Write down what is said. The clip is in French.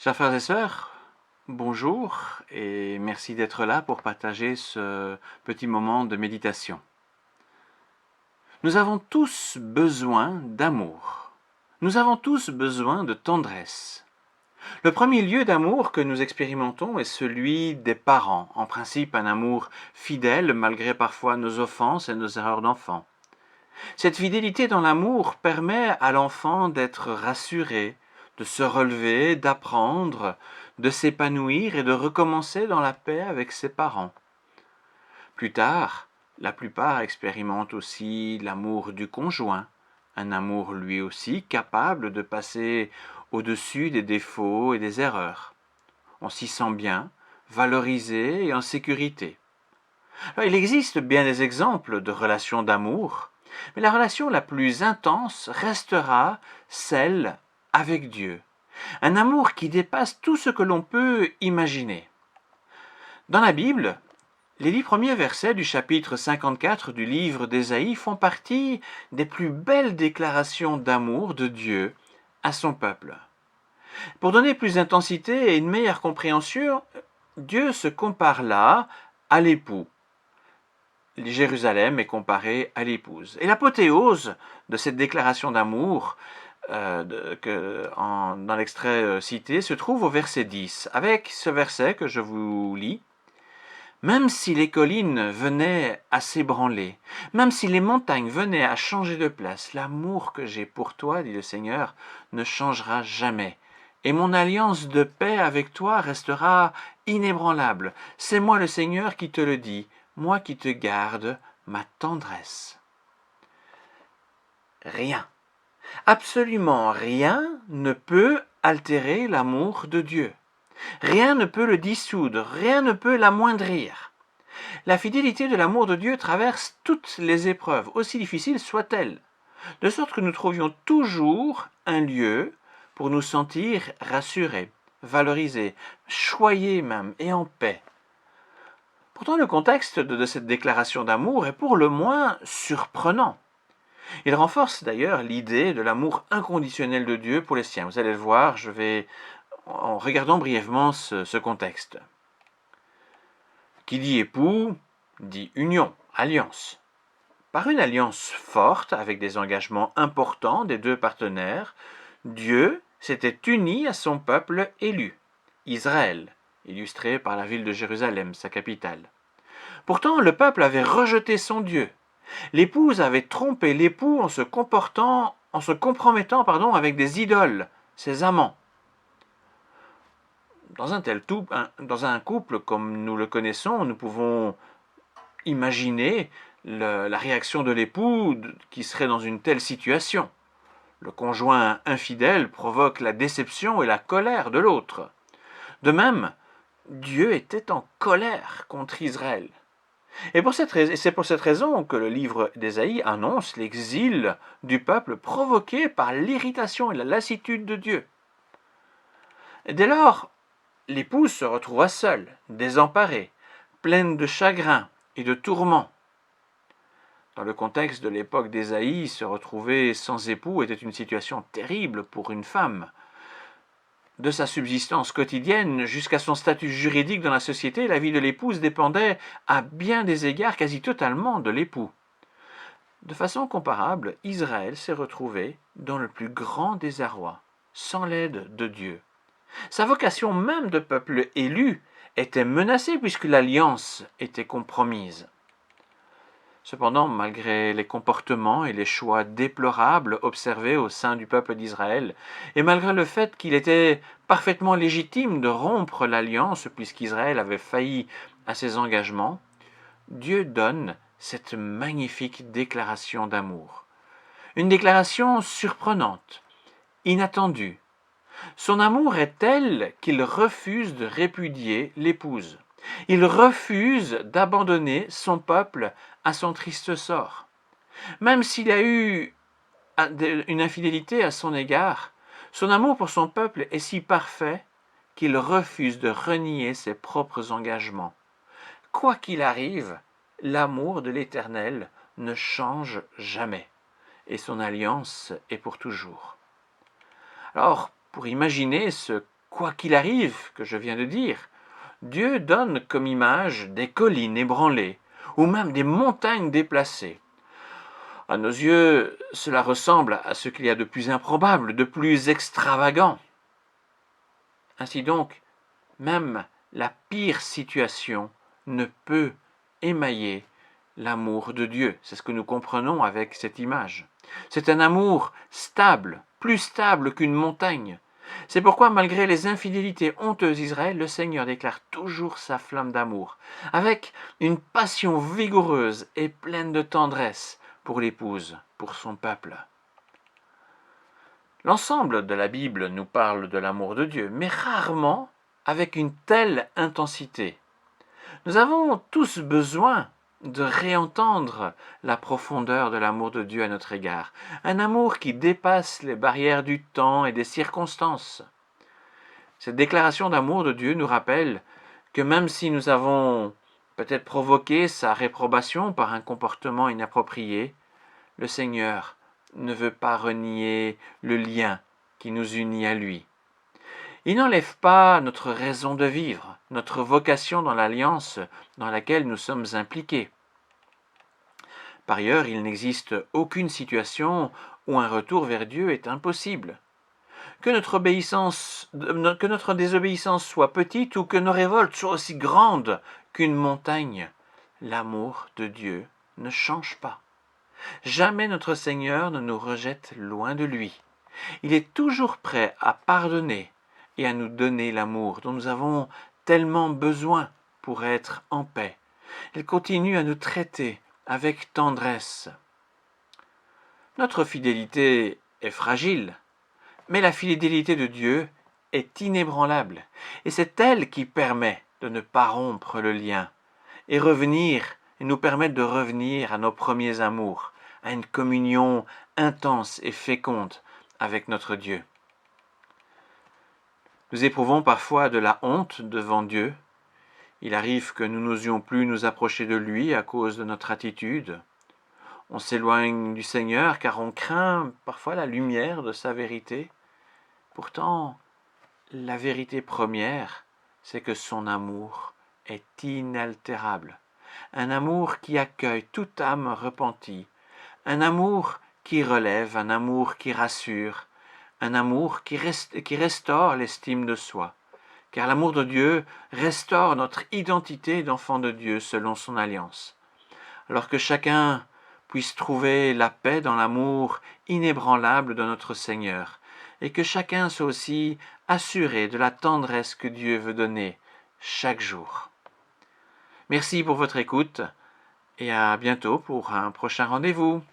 Chers frères et sœurs, bonjour et merci d'être là pour partager ce petit moment de méditation. Nous avons tous besoin d'amour. Nous avons tous besoin de tendresse. Le premier lieu d'amour que nous expérimentons est celui des parents, en principe un amour fidèle malgré parfois nos offenses et nos erreurs d'enfant. Cette fidélité dans l'amour permet à l'enfant d'être rassuré, de se relever, d'apprendre, de s'épanouir et de recommencer dans la paix avec ses parents. Plus tard, la plupart expérimentent aussi l'amour du conjoint, un amour lui aussi capable de passer au-dessus des défauts et des erreurs. On s'y sent bien, valorisé et en sécurité. Alors, il existe bien des exemples de relations d'amour, mais la relation la plus intense restera celle avec Dieu. Un amour qui dépasse tout ce que l'on peut imaginer. Dans la Bible, les 10 premiers versets du chapitre 54 du livre d'Ésaïe font partie des plus belles déclarations d'amour de Dieu à son peuple. Pour donner plus d'intensité et une meilleure compréhension, Dieu se compare là à l'époux. Jérusalem est comparée à l'épouse. Et l'apothéose de cette déclaration d'amour dans l'extrait cité se trouve au verset 10. Avec ce verset que je vous lis, « Même si les collines venaient à s'ébranler, même si les montagnes venaient à changer de place, l'amour que j'ai pour toi, dit le Seigneur, ne changera jamais. Et mon alliance de paix avec toi restera inébranlable. C'est moi le Seigneur qui te le dis, moi qui te garde ma tendresse. » Rien, absolument rien ne peut altérer l'amour de Dieu. Rien ne peut le dissoudre, rien ne peut l'amoindrir. La fidélité de l'amour de Dieu traverse toutes les épreuves, aussi difficiles soient-elles, de sorte que nous trouvions toujours un lieu pour nous sentir rassurés, valorisés, choyés même, et en paix. Pourtant, le contexte de cette déclaration d'amour est pour le moins surprenant. Il renforce d'ailleurs l'idée de l'amour inconditionnel de Dieu pour les siens. Vous allez le voir, en regardant brièvement ce contexte. Qui dit époux, dit union, alliance. Par une alliance forte, avec des engagements importants des deux partenaires, Dieu s'était uni à son peuple élu, Israël, illustré par la ville de Jérusalem, sa capitale. Pourtant, le peuple avait rejeté son Dieu. L'épouse avait trompé l'époux en se compromettant avec des idoles, ses amants. Dans un couple comme nous le connaissons, nous pouvons imaginer la réaction de l'époux qui serait dans une telle situation. Le conjoint infidèle provoque la déception et la colère de l'autre. De même, Dieu était en colère contre Israël. Et c'est pour cette raison que le livre d'Ésaïe annonce l'exil du peuple provoqué par l'irritation et la lassitude de Dieu. Dès lors, l'épouse se retrouva seule, désemparée, pleine de chagrin et de tourments. Dans le contexte de l'époque d'Ésaïe, se retrouver sans époux était une situation terrible pour une femme. De sa subsistance quotidienne jusqu'à son statut juridique dans la société, la vie de l'épouse dépendait à bien des égards quasi totalement de l'époux. De façon comparable, Israël s'est retrouvé dans le plus grand désarroi, sans l'aide de Dieu. Sa vocation même de peuple élu était menacée puisque l'alliance était compromise. Cependant, malgré les comportements et les choix déplorables observés au sein du peuple d'Israël, et malgré le fait qu'il était parfaitement légitime de rompre l'alliance puisqu'Israël avait failli à ses engagements, Dieu donne cette magnifique déclaration d'amour. Une déclaration surprenante, inattendue. Son amour est tel qu'il refuse de répudier l'épouse. Il refuse d'abandonner son peuple à son triste sort. Même s'il a eu une infidélité à son égard, son amour pour son peuple est si parfait qu'il refuse de renier ses propres engagements. Quoi qu'il arrive, l'amour de l'Éternel ne change jamais, et son alliance est pour toujours. Alors, pour imaginer ce quoi qu'il arrive, que je viens de dire, Dieu donne comme image des collines ébranlées, ou même des montagnes déplacées. À nos yeux, cela ressemble à ce qu'il y a de plus improbable, de plus extravagant. Ainsi donc, même la pire situation ne peut émailler l'amour de Dieu. C'est ce que nous comprenons avec cette image. C'est un amour stable, plus stable qu'une montagne. C'est pourquoi, malgré les infidélités honteuses d'Israël, le Seigneur déclare toujours sa flamme d'amour, avec une passion vigoureuse et pleine de tendresse pour l'épouse, pour son peuple. L'ensemble de la Bible nous parle de l'amour de Dieu, mais rarement avec une telle intensité. Nous avons tous besoin de réentendre la profondeur de l'amour de Dieu à notre égard, un amour qui dépasse les barrières du temps et des circonstances. Cette déclaration d'amour de Dieu nous rappelle que même si nous avons peut-être provoqué sa réprobation par un comportement inapproprié, le Seigneur ne veut pas renier le lien qui nous unit à lui. Il n'enlève pas notre raison de vivre, notre vocation dans l'alliance dans laquelle nous sommes impliqués. Par ailleurs, il n'existe aucune situation où un retour vers Dieu est impossible. Que notre désobéissance soit petite ou que nos révoltes soient aussi grandes qu'une montagne, l'amour de Dieu ne change pas. Jamais notre Seigneur ne nous rejette loin de lui. Il est toujours prêt à pardonner et à nous donner l'amour dont nous avons tellement besoin pour être en paix. Il continue à nous traiter avec tendresse. Notre fidélité est fragile, mais la fidélité de Dieu est inébranlable, et c'est elle qui permet de ne pas rompre le lien et nous permettre de revenir à nos premiers amours, à une communion intense et féconde avec notre Dieu. Nous éprouvons parfois de la honte devant Dieu. Il arrive que nous n'osions plus nous approcher de lui à cause de notre attitude. On s'éloigne du Seigneur car on craint parfois la lumière de sa vérité. Pourtant, la vérité première, c'est que son amour est inaltérable. Un amour qui accueille toute âme repentie. Un amour qui relève, un amour qui rassure. Un amour qui restaure l'estime de soi. Car l'amour de Dieu restaure notre identité d'enfant de Dieu selon son alliance. Alors que chacun puisse trouver la paix dans l'amour inébranlable de notre Seigneur, et que chacun soit aussi assuré de la tendresse que Dieu veut donner chaque jour. Merci pour votre écoute, et à bientôt pour un prochain rendez-vous.